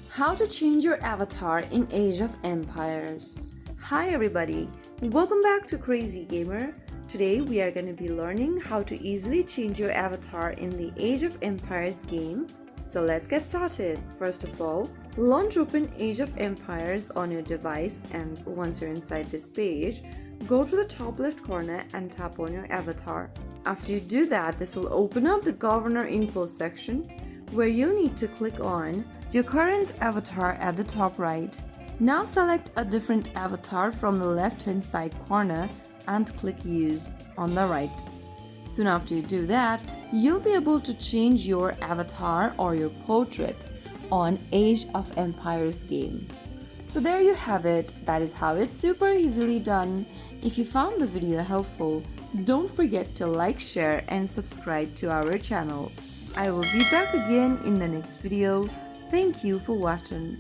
How to change your avatar in Age of Empires. Hi everybody, welcome back to Crazy Gamer. Today we are going to be learning how to easily change your avatar in the Age of Empires game. So let's get started. First of all, launch open Age of Empires on your device, and once you're inside this page, go to the top left corner and tap on your avatar. After you do that, this will open up the Governor Info section where you'll need to click on your current avatar at the top right. Now select a different avatar from the left hand side corner and click Use on the right. Soon after you do that, you'll be able to change your avatar or your portrait on Age of Empires game. So there you have it. That is how it's super easily done. If you found the video helpful, don't forget to like, share and subscribe to our channel. I will be back again in the next video. Thank you for watching.